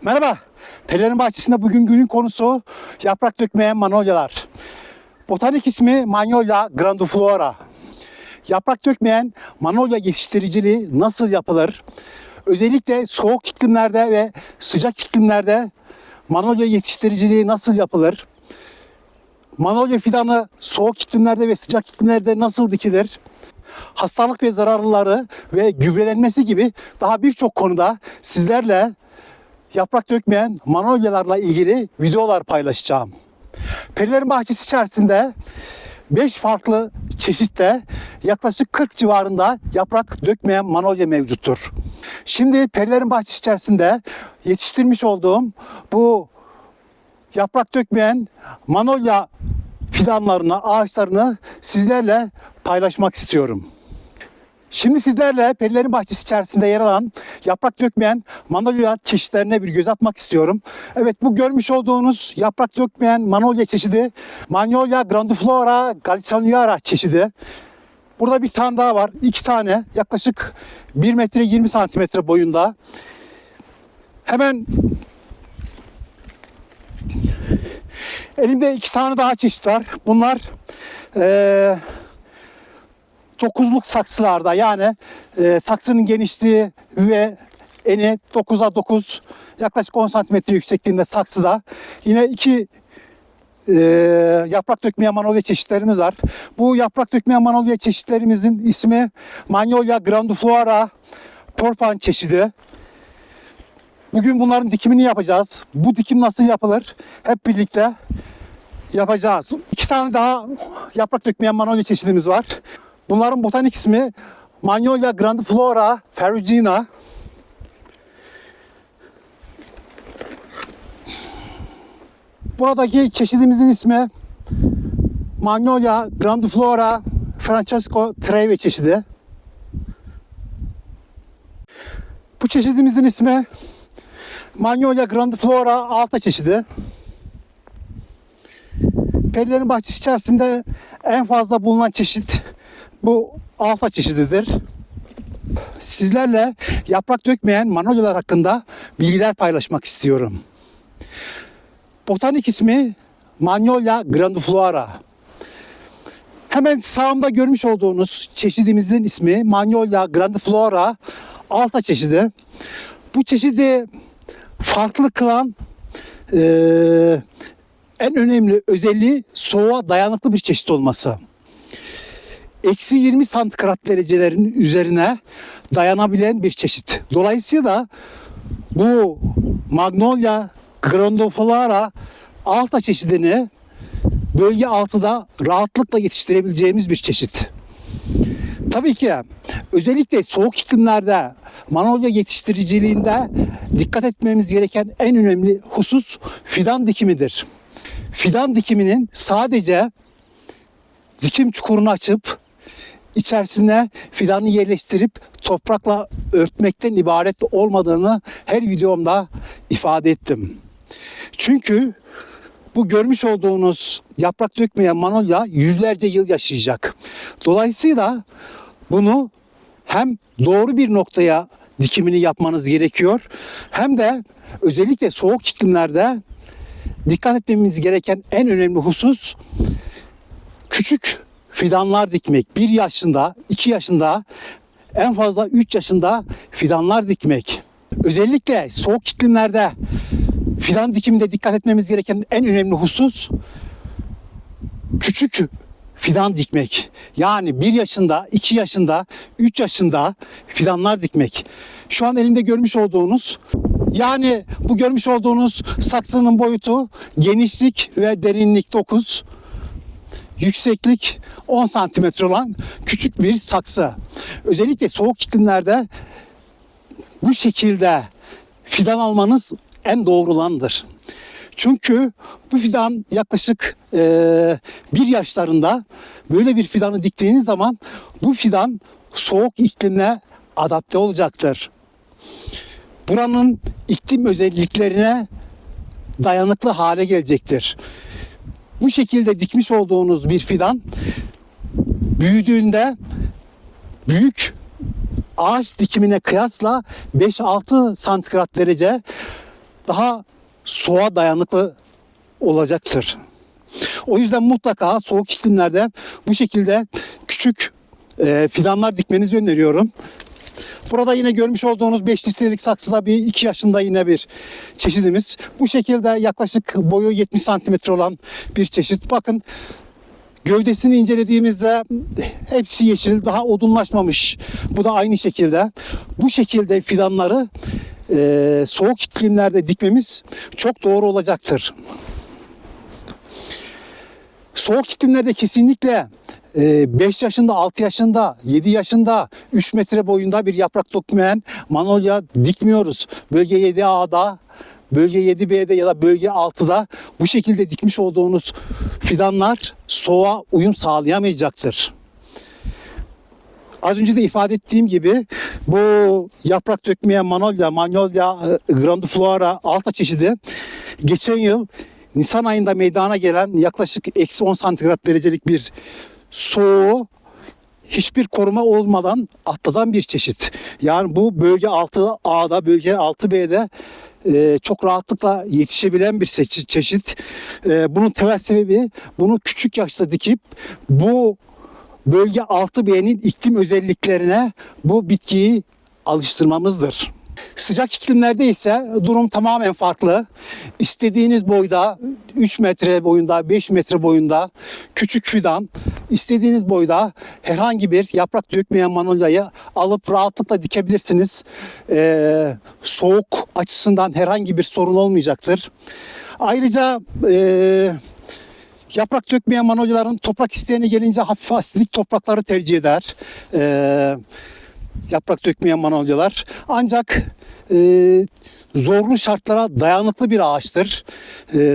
Merhaba, Pelerin Bahçesi'nde bugün günün konusu yaprak dökmeyen manolyalar. Botanik ismi Magnolia grandiflora. Yaprak dökmeyen manolya yetiştiriciliği nasıl yapılır? Özellikle soğuk iklimlerde ve sıcak iklimlerde manolya yetiştiriciliği nasıl yapılır? Manolya fidanı soğuk iklimlerde ve sıcak iklimlerde nasıl dikilir? Hastalık ve zararları ve gübrelenmesi gibi daha birçok konuda sizlerle yaprak dökmeyen manolyalarla ilgili videolar paylaşacağım. Perilerin Bahçesi içerisinde 5 farklı çeşitte yaklaşık 40 civarında yaprak dökmeyen manolya mevcuttur. Şimdi Perilerin Bahçesi içerisinde yetiştirmiş olduğum bu yaprak dökmeyen manolya fidanlarını, ağaçlarını sizlerle paylaşmak istiyorum. Şimdi sizlerle Perilerin Bahçesi içerisinde yer alan yaprak dökmeyen manolya çeşitlerine bir göz atmak istiyorum. Evet, bu görmüş olduğunuz yaprak dökmeyen manolya çeşidi Magnolia grandiflora gallisoniana çeşidi. Burada bir tane daha var. 2 tane yaklaşık 1 metre 20 santimetre boyunda. Hemen elimde 2 tane daha çeşit var. Bunlar 9'luk saksılarda, yani saksının genişliği ve eni 9'a 9, yaklaşık 10 santimetre yüksekliğinde saksıda. Yine 2 yaprak dökmeyen manolya çeşitlerimiz var. Bu yaprak dökmeyen manolya çeşitlerimizin ismi Magnolia grandiflora porpan çeşidi. Bugün bunların dikimini yapacağız. Bu dikim nasıl yapılır? Hep birlikte yapacağız. 2 tane daha yaprak dökmeyen manolya çeşidimiz var. Bunların botanik ismi Magnolia grandiflora ferruginea. Buradaki çeşidimizin ismi Magnolia grandiflora Francesco Treve çeşidi. Bu çeşidimizin ismi Magnolia grandiflora alta çeşidi. Perilerin Bahçesi içerisinde en fazla bulunan çeşit bu alfa çeşididir. Sizlerle yaprak dökmeyen manolyalar hakkında bilgiler paylaşmak istiyorum. Botanik ismi Magnolia grandiflora. Hemen sağımda görmüş olduğunuz çeşidimizin ismi Magnolia grandiflora alta çeşidi. Bu çeşidi farklı kılan en önemli özelliği soğuğa dayanıklı bir çeşit olması. Eksi 20 santigrat derecelerin üzerine dayanabilen bir çeşit. Dolayısıyla bu Magnolia grandiflora alta çeşidini bölge altıda rahatlıkla yetiştirebileceğimiz bir çeşit. Tabii ki özellikle soğuk iklimlerde manolya yetiştiriciliğinde dikkat etmemiz gereken en önemli husus fidan dikimidir. Fidan dikiminin sadece dikim çukurunu açıp içerisine fidanı yerleştirip toprakla örtmekten ibaret olmadığını her videomda ifade ettim. Çünkü bu görmüş olduğunuz yaprak dökmeyen manolya yüzlerce yıl yaşayacak. Dolayısıyla bunu hem doğru bir noktaya dikimini yapmanız gerekiyor, hem de özellikle soğuk iklimlerde dikkat etmemiz gereken en önemli husus küçük fidanlar dikmek. 1 yaşında, 2 yaşında, en fazla 3 yaşında fidanlar dikmek. Özellikle soğuk iklimlerde fidan dikiminde dikkat etmemiz gereken en önemli husus küçük fidan dikmek. Yani 1 yaşında, 2 yaşında, 3 yaşında fidanlar dikmek. Şu an elimde görmüş olduğunuz, yani bu görmüş olduğunuz saksının boyutu genişlik ve derinlik 9, yükseklik 10 santimetre olan küçük bir saksı. Özellikle soğuk iklimlerde bu şekilde fidan almanız en doğru olandır. Çünkü bu fidan yaklaşık 1 yaşlarında böyle bir fidanı diktiğiniz zaman bu fidan soğuk iklimle adapte olacaktır. Buranın iklim özelliklerine dayanıklı hale gelecektir. Bu şekilde dikmiş olduğunuz bir fidan büyüdüğünde büyük ağaç dikimine kıyasla 5-6 santigrat derece daha soğuğa dayanıklı olacaktır. O yüzden mutlaka soğuk iklimlerde bu şekilde küçük fidanlar dikmenizi öneriyorum. Burada yine görmüş olduğunuz 5 litrelik saksıda bir 2 yaşında yine bir çeşidimiz. Bu şekilde yaklaşık boyu 70 santimetre olan bir çeşit. Bakın gövdesini incelediğimizde hepsi yeşil, daha odunlaşmamış. Bu da aynı şekilde. Bu şekilde fidanları soğuk iklimlerde dikmemiz çok doğru olacaktır. Soğuk iklimlerde kesinlikle 5 yaşında, 6 yaşında, 7 yaşında, 3 metre boyunda bir yaprak dökmeyen manolya dikmiyoruz. Bölge 7A'da, bölge 7B'de ya da bölge 6'da bu şekilde dikmiş olduğunuz fidanlar soğuğa uyum sağlayamayacaktır. Az önce de ifade ettiğim gibi bu yaprak dökmeyen Magnolia grandiflora alta çeşidi geçen yıl Nisan ayında meydana gelen yaklaşık eksi 10 santigrat derecelik bir soğuğu hiçbir koruma olmadan atladan bir çeşit. Yani bu bölge 6A'da, bölge 6B'de çok rahatlıkla yetişebilen bir çeşit. Bunun temel sebebi bunu küçük yaşta dikip bu bölge 6B'nin iklim özelliklerine bu bitkiyi alıştırmamızdır. Sıcak iklimlerde ise durum tamamen farklı. İstediğiniz boyda 3 metre boyunda, 5 metre boyunda küçük fidan, istediğiniz boyda herhangi bir yaprak dökmeyen manolyayı alıp rahatlıkla dikebilirsiniz. Soğuk açısından herhangi bir sorun olmayacaktır. Ayrıca yaprak dökmeyen manolyaların toprak isteğine gelince hafif asidik toprakları tercih eder. Yaprak dökmeyen manolyalar. Ancak zorlu şartlara dayanıklı bir ağaçtır.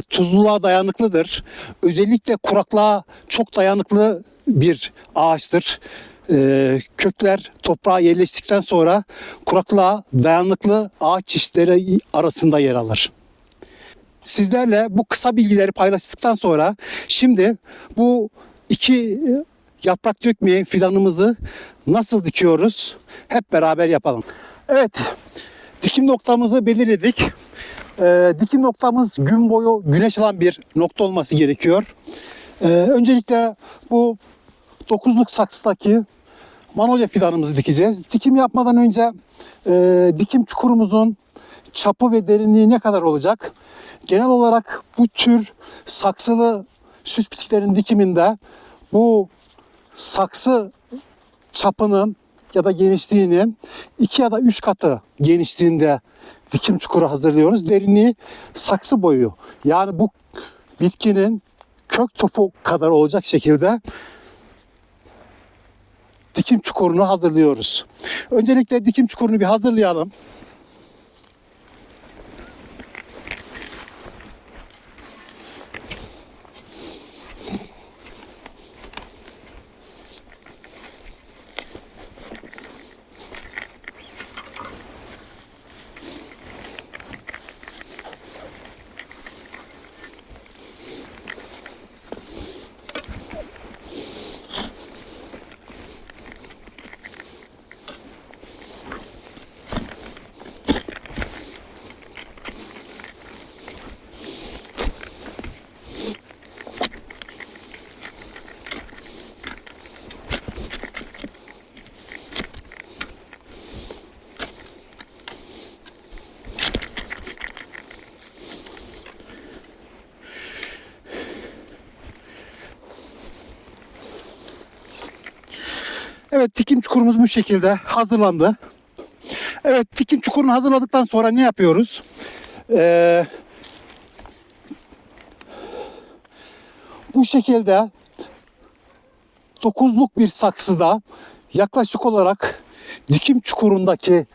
Tuzluluğa dayanıklıdır. Özellikle kuraklığa çok dayanıklı bir ağaçtır. Kökler toprağa yerleştikten sonra kuraklığa dayanıklı ağaç çeşitleri arasında yer alır. Sizlerle bu kısa bilgileri paylaştıktan sonra şimdi bu iki yaprak dökmeyen fidanımızı nasıl dikiyoruz? Hep beraber yapalım. Evet, dikim noktamızı belirledik. Dikim noktamız gün boyu güneş alan bir nokta olması gerekiyor. Öncelikle bu 9'luk saksıdaki manolya fidanımızı dikeceğiz. Dikim yapmadan önce dikim çukurumuzun çapı ve derinliği ne kadar olacak? Genel olarak bu tür saksılı süs bitkilerin dikiminde bu saksı çapının ya da genişliğinin 2 ya da 3 katı genişliğinde dikim çukuru hazırlıyoruz. Derinliği saksı boyu. Yani bu bitkinin kök topu kadar olacak şekilde dikim çukurunu hazırlıyoruz. Öncelikle dikim çukurunu bir hazırlayalım. Evet, dikim çukurumuz bu şekilde hazırlandı. Evet, dikim çukurunu hazırladıktan sonra ne yapıyoruz? Bu şekilde 9'luk bir saksıda yaklaşık olarak dikim çukurundaki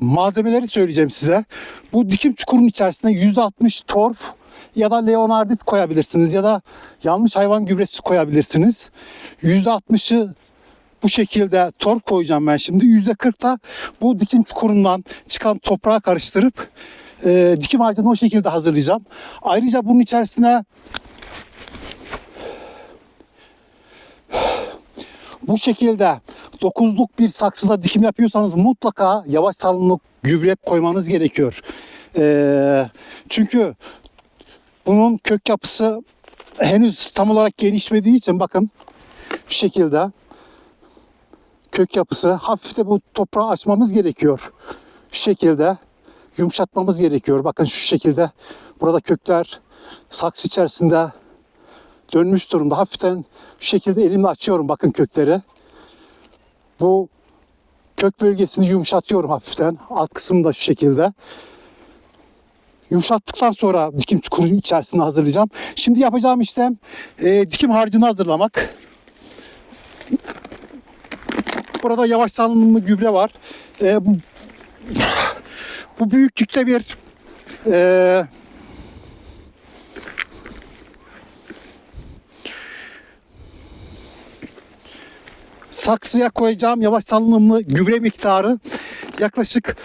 malzemeleri söyleyeceğim size. Bu dikim çukurunun içerisine %60 torf ya da leonardit koyabilirsiniz ya da yanmış hayvan gübresi koyabilirsiniz. %60'ı bu şekilde torf koyacağım ben şimdi. %40 da bu dikim çukurundan çıkan toprağa karıştırıp dikim ağacını o şekilde hazırlayacağım. Ayrıca bunun içerisine bu şekilde 9'luk bir saksıda dikim yapıyorsanız mutlaka yavaş salınımlı gübre koymanız gerekiyor. Çünkü bunun kök yapısı henüz tam olarak gelişmediği için bakın şu şekilde kök yapısı, hafif de bu toprağı açmamız gerekiyor. Şu şekilde yumuşatmamız gerekiyor. Bakın şu şekilde burada kökler saksı içerisinde dönmüş durumda. Hafiften şu şekilde elimle açıyorum bakın kökleri. Bu kök bölgesini yumuşatıyorum hafiften. Alt kısmını da şu şekilde. Yumuşattıktan sonra dikim çukuru içerisinde hazırlayacağım. Şimdi yapacağım işlem dikim harcını hazırlamak. Burada yavaş salınımlı gübre var. Bu büyüklükte bir saksıya koyacağım yavaş salınımlı gübre miktarı yaklaşık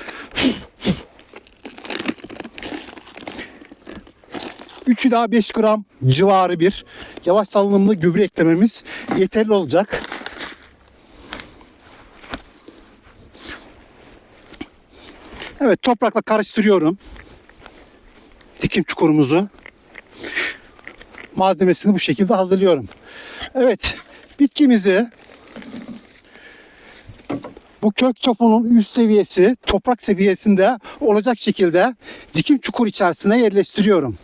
3 ila 5 gram civarı bir yavaş salınımlı gübre eklememiz yeterli olacak. Evet, toprakla karıştırıyorum dikim çukurumuzu. Malzemesini bu şekilde hazırlıyorum. Evet, bitkimizi bu kök topunun üst seviyesi toprak seviyesinde olacak şekilde dikim çukur içerisine yerleştiriyorum.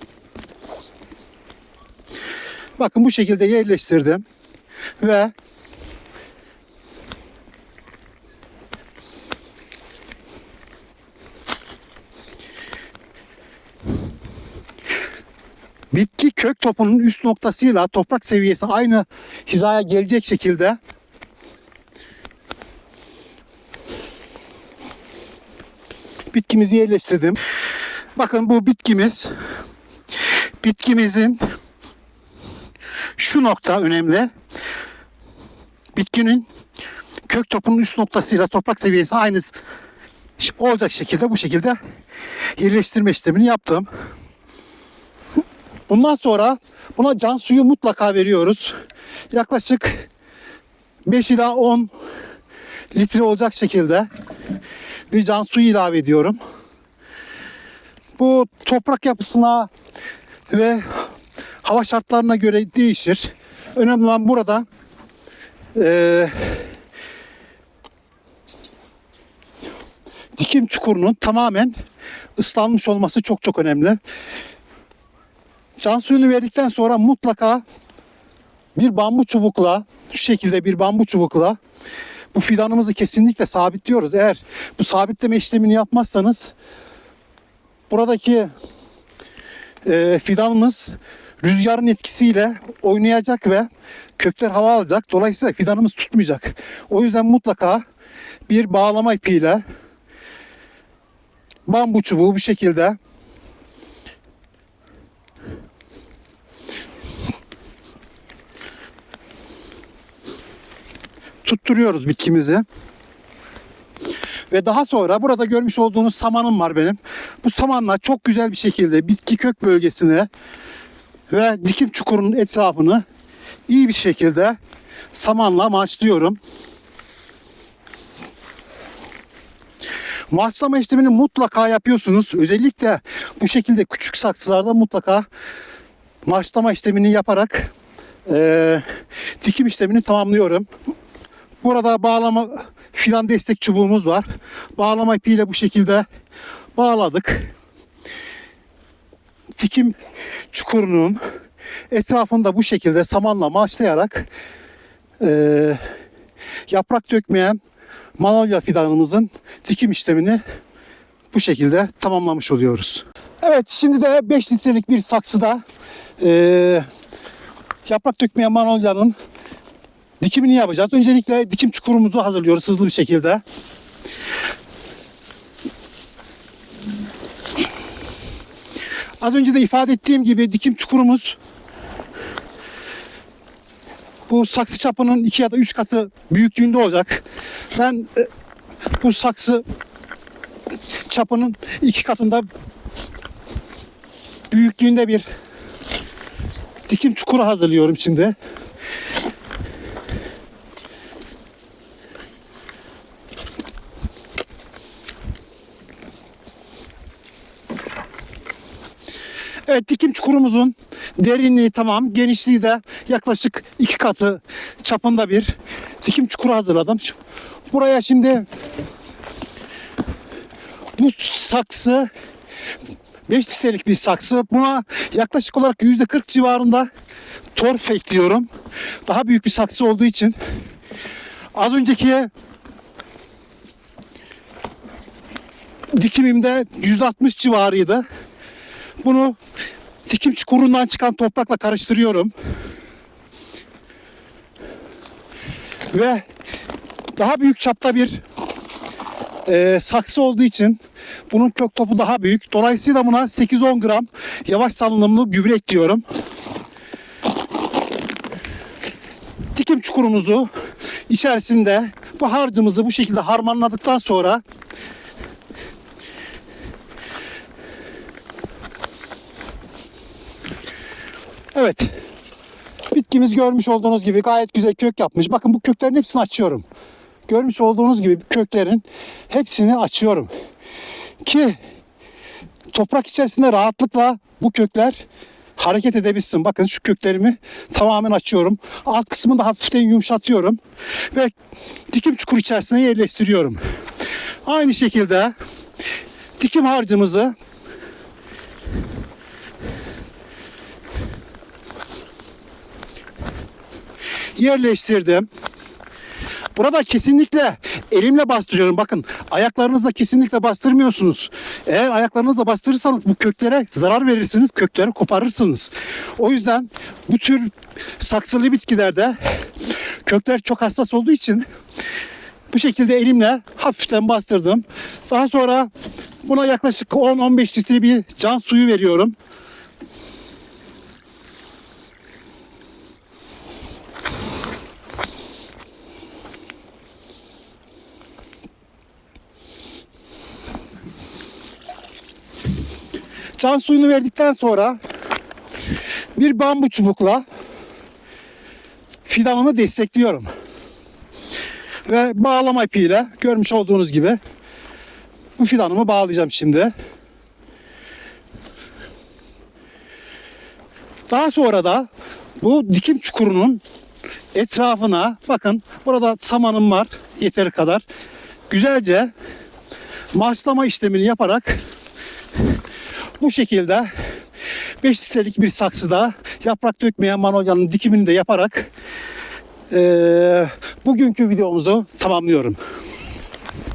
Bakın bu şekilde yerleştirdim ve bitki kök topunun üst noktasıyla toprak seviyesi aynı hizaya gelecek şekilde bitkimizi yerleştirdim. Bakın bu bitkimizin şu nokta önemli. Bitkinin kök topunun üst noktasıyla toprak seviyesi aynı olacak şekilde bu şekilde yerleştirme işlemini yaptım. Bundan sonra buna can suyu mutlaka veriyoruz. Yaklaşık 5 ila 10 litre olacak şekilde bir can suyu ilave ediyorum. Bu toprak yapısına ve hava şartlarına göre değişir. Önemli olan burada dikim çukurunun tamamen ıslanmış olması çok önemli. Can suyunu verdikten sonra mutlaka bir bambu çubukla, şu şekilde bir bambu çubukla bu fidanımızı kesinlikle sabitliyoruz. Eğer bu sabitleme işlemini yapmazsanız buradaki fidanımız rüzgarın etkisiyle oynayacak ve kökler hava alacak. Dolayısıyla fidanımız tutmayacak. O yüzden mutlaka bir bağlama ipiyle bambu çubuğu bu şekilde tutturuyoruz bitkimizi. Ve daha sonra burada görmüş olduğunuz samanım var benim. Bu samanla çok güzel bir şekilde bitki kök bölgesine ve dikim çukurunun etrafını iyi bir şekilde samanla maçlıyorum. Maçlama işlemini mutlaka yapıyorsunuz. Özellikle bu şekilde küçük saksılarda mutlaka maçlama işlemini yaparak dikim işlemini tamamlıyorum. Burada bağlama fidan destek çubuğumuz var. Bağlama ipiyle bu şekilde bağladık. Dikim çukurunun etrafında bu şekilde samanla maçlayarak yaprak dökmeyen manolya fidanımızın dikim işlemini bu şekilde tamamlamış oluyoruz. Evet, şimdi de 5 litrelik bir saksıda yaprak dökmeyen manolyanın dikimini yapacağız. Öncelikle dikim çukurumuzu hazırlıyoruz hızlı bir şekilde. Az önce de ifade ettiğim gibi dikim çukurumuz bu saksı çapının 2 ya da 3 katı büyüklüğünde olacak. Ben bu saksı çapının 2 katında büyüklüğünde bir dikim çukuru hazırlıyorum şimdi. Evet, dikim çukurumuzun derinliği tamam. Genişliği de yaklaşık 2 katı çapında bir dikim çukuru hazırladım. Buraya şimdi bu saksı 5 litrelik bir saksı. Buna yaklaşık olarak %40 civarında torf ekliyorum. Daha büyük bir saksı olduğu için. Az önceki dikimimde %60 civarıydı. Bunu dikim çukurundan çıkan toprakla karıştırıyorum. Ve daha büyük çapta bir saksı olduğu için bunun kök topu daha büyük. Dolayısıyla buna 8-10 gram yavaş salınımlı gübre ekliyorum. Dikim çukurumuzu içerisinde bu harcımızı bu şekilde harmanladıktan sonra evet, bitkimiz görmüş olduğunuz gibi gayet güzel kök yapmış. Bakın bu köklerin hepsini açıyorum. Görmüş olduğunuz gibi köklerin hepsini açıyorum. Ki toprak içerisinde rahatlıkla bu kökler hareket edebilsin. Bakın şu köklerimi tamamen açıyorum. Alt kısmını da hafiften yumuşatıyorum. Ve dikim çukur içerisine yerleştiriyorum. Aynı şekilde dikim harcımızı yerleştirdim. Burada kesinlikle elimle bastırıyorum. Bakın, ayaklarınızla kesinlikle bastırmıyorsunuz. Eğer ayaklarınızla bastırırsanız bu köklere zarar verirsiniz. Kökleri koparırsınız. O yüzden bu tür saksılı bitkilerde kökler çok hassas olduğu için bu şekilde elimle hafiften bastırdım. Daha sonra buna yaklaşık 10-15 litre bir can suyu veriyorum. Can suyunu verdikten sonra bir bambu çubukla fidanımı destekliyorum. Ve bağlama ipiyle görmüş olduğunuz gibi bu fidanımı bağlayacağım şimdi. Daha sonra da bu dikim çukurunun etrafına, bakın burada samanım var yeteri kadar. Güzelce maçlama işlemini yaparak bu şekilde 5 litrelik bir saksıda yaprak dökmeyen manolyanın dikimini de yaparak bugünkü videomuzu tamamlıyorum.